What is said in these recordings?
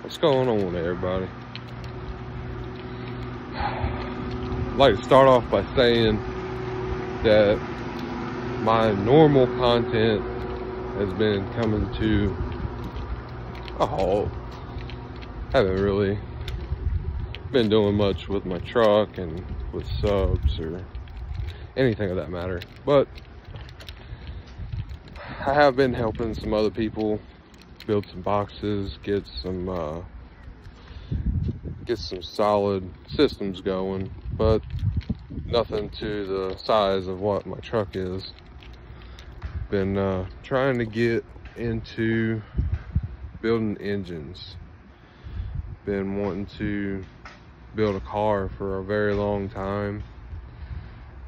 What's going on, everybody? I'd like to start off by saying that my normal content has been coming to a halt. Haven't really been doing much with my truck and with subs or anything of that matter, but I have been helping some other people build some boxes, get some solid systems going, but nothing to the size of what my truck is. Been trying to get into building engines. Been wanting to build a car for a very long time.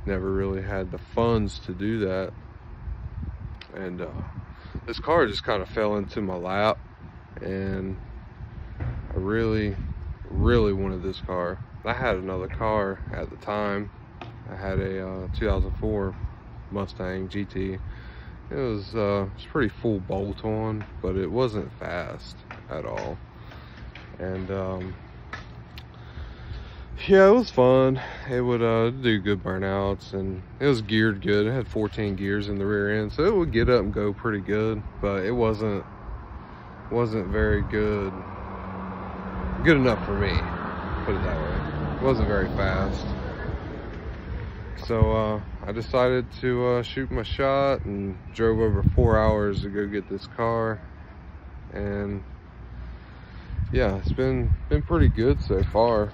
Never really had the funds to do that, and this car just kind of fell into my lap, and I really wanted this car. I had another car at the time. I had a 2004 Mustang GT. It was pretty full bolt on, but it wasn't fast at all. And yeah, it was fun. It would do good burnouts, and it was geared good. It had 14 gears in the rear end, so it would get up and go pretty good, but it wasn't very good enough for me, put it that way. It wasn't very fast. So I decided to shoot my shot and drove over 4 hours to go get this car, and yeah, it's been pretty good so far.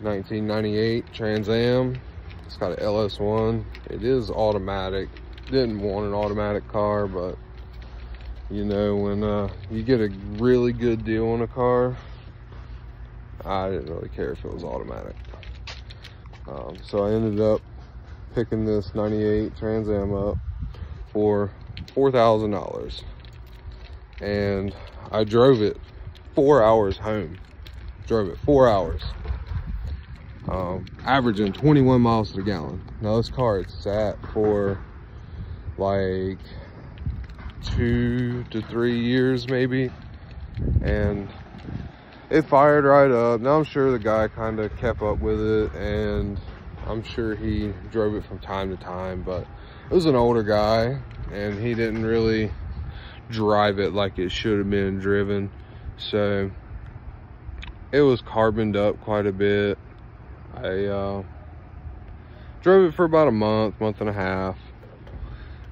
1998 Trans Am. It's got an LS1. It is automatic. Didn't want an automatic car, but you know, when you get a really good deal on a car, I didn't really care if it was automatic. So I ended up picking this 98 Trans Am up for $4,000, and I drove it 4 hours home. Drove it 4 hours. Averaging 21 miles to the gallon. Now this car had sat for like 2 to 3 years maybe, and it fired right up. Now I'm sure the guy kind of kept up with it, and I'm sure he drove it from time to time, but it was an older guy and he didn't really drive it like it should have been driven, so it was carboned up quite a bit. I drove it for about a month and a half,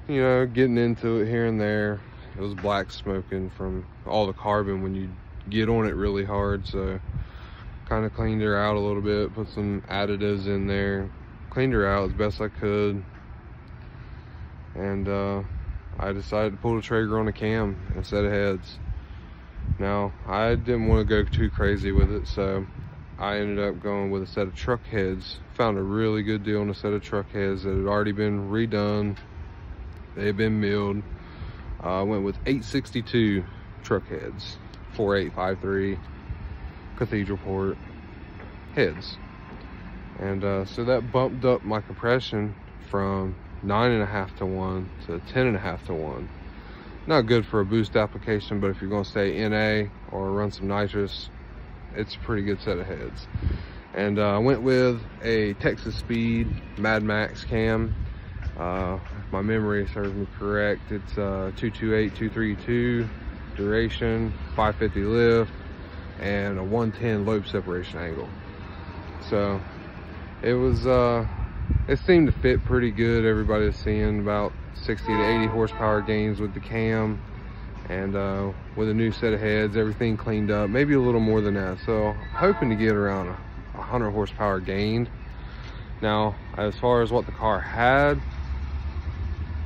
you know, getting into it here and there. It was black smoking from all the carbon when you get on it really hard, so kind of cleaned her out a little bit, put some additives in there, cleaned her out as best I could, and I decided to pull the trigger on a cam instead of heads. Now, I didn't want to go too crazy with it, so I ended up going with a set of truck heads. Found a really good deal on a set of truck heads that had already been redone. They had been milled. I went with 862 truck heads, 4853 cathedral port heads. And so that bumped up my compression from 9.5 to 1 to 10.5 to 1. Not good for a boost application, but if you're going to stay NA or run some nitrous, it's a pretty good set of heads. And I went with a Texas Speed Mad Max cam. If my memory serves me correct, it's 228, 232 duration, 550 lift, and a 110 lobe separation angle. So it was it seemed to fit pretty good. Everybody was seeing about 60 to 80 horsepower gains with the cam, and with a new set of heads, everything cleaned up, maybe a little more than that. So hoping to get around 100 horsepower gained. Now, as far as what the car had,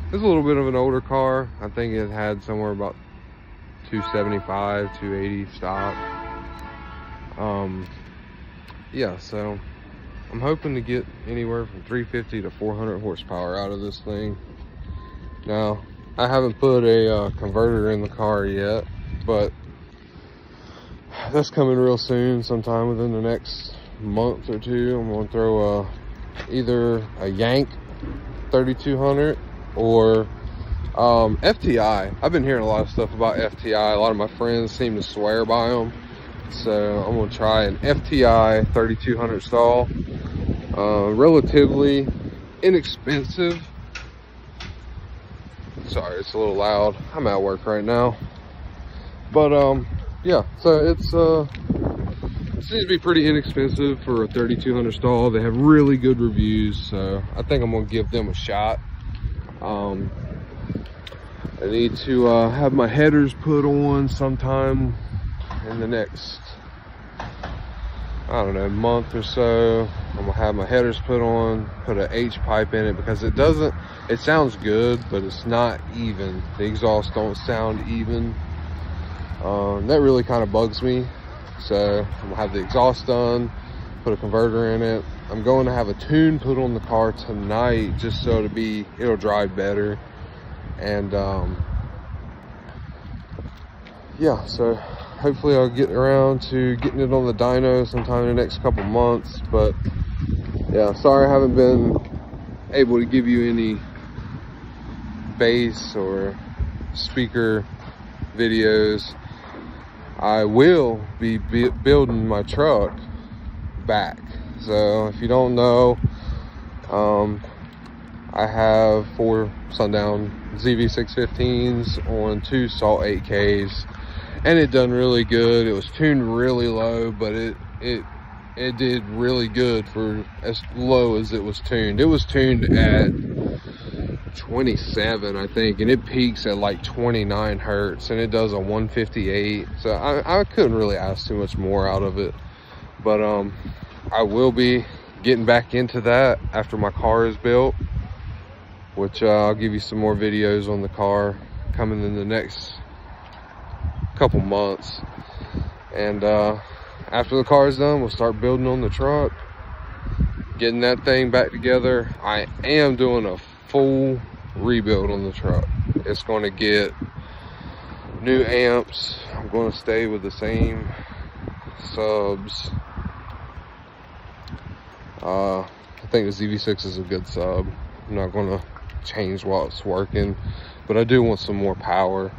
it was a little bit of an older car. I think it had somewhere about 275, 280 stock. Yeah, so I'm hoping to get anywhere from 350 to 400 horsepower out of this thing. Now, I haven't put a converter in the car yet, but that's coming real soon, sometime within the next month or two. I'm going to throw either a Yank 3200 or FTI. I've been hearing a lot of stuff about FTI. A lot of my friends seem to swear by them. So I'm gonna try an FTI 3200 stall. Relatively inexpensive. Sorry, it's a little loud. I'm at work right now. But yeah, so it seems to be pretty inexpensive for a 3200 stall. They have really good reviews, so I think I'm gonna give them a shot. I need to have my headers put on sometime in the next, I don't know, month or so. I'm gonna have my headers put on, put an H pipe in it, because it sounds good, but it's not even. The exhaust don't sound even. That really kind of bugs me. So I'm gonna have the exhaust done, put a converter in it. I'm going to have a tune put on the car tonight, just so it'll drive better. And yeah, so hopefully I'll get around to getting it on the dyno sometime in the next couple months. But yeah, sorry I haven't been able to give you any bass or speaker videos. I will be building my truck back. So if you don't know, I have 4 Sundown ZV615s on 2 Salt 8Ks, and it done really good. It was tuned really low, but it did really good for as low as it was tuned. It was tuned at 27, I think, and it peaks at like 29 hertz, and it does a 158. So I couldn't really ask too much more out of it. But I will be getting back into that after my car is built, which I'll give you some more videos on the car coming in the next couple months. And after the car is done, we'll start building on the truck, getting that thing back together. I am doing a full rebuild on the truck. It's going to get new amps. I'm going to stay with the same subs. I think the ZV6 is a good sub. I'm not going to change while it's working, but I do want some more power,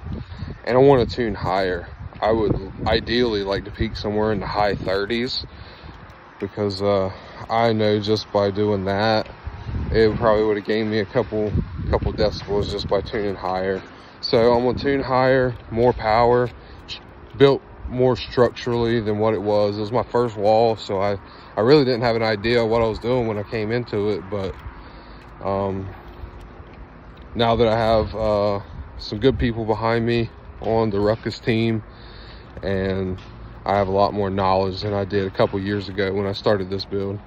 and I want to tune higher. I would ideally like to peak somewhere in the high 30s, because I know just by doing that, it probably would have gained me a couple decibels just by tuning higher. So I'm gonna tune higher, more power, built more structurally than what it was. It was my first wall, so I really didn't have an idea of what I was doing when I came into it. But now that I have some good people behind me on the Ruckus team, and I have a lot more knowledge than I did a couple years ago when I started this build,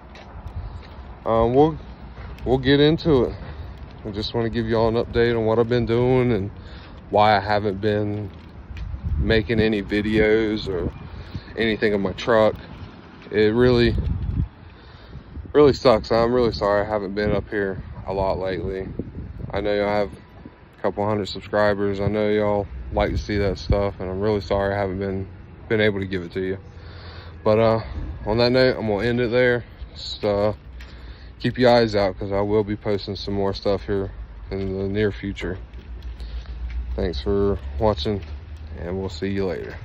we'll get into it. I just want to give you all an update on what I've been doing and why I haven't been making any videos or anything of my truck. It really sucks. I'm really sorry I haven't been up here a lot lately. I know y'all have a couple hundred subscribers. I know y'all like to see that stuff, and I'm really sorry I haven't been able to give it to you. But on that note, I'm gonna end it there. Just keep your eyes out, because I will be posting some more stuff here in the near future. Thanks for watching, and we'll see you later.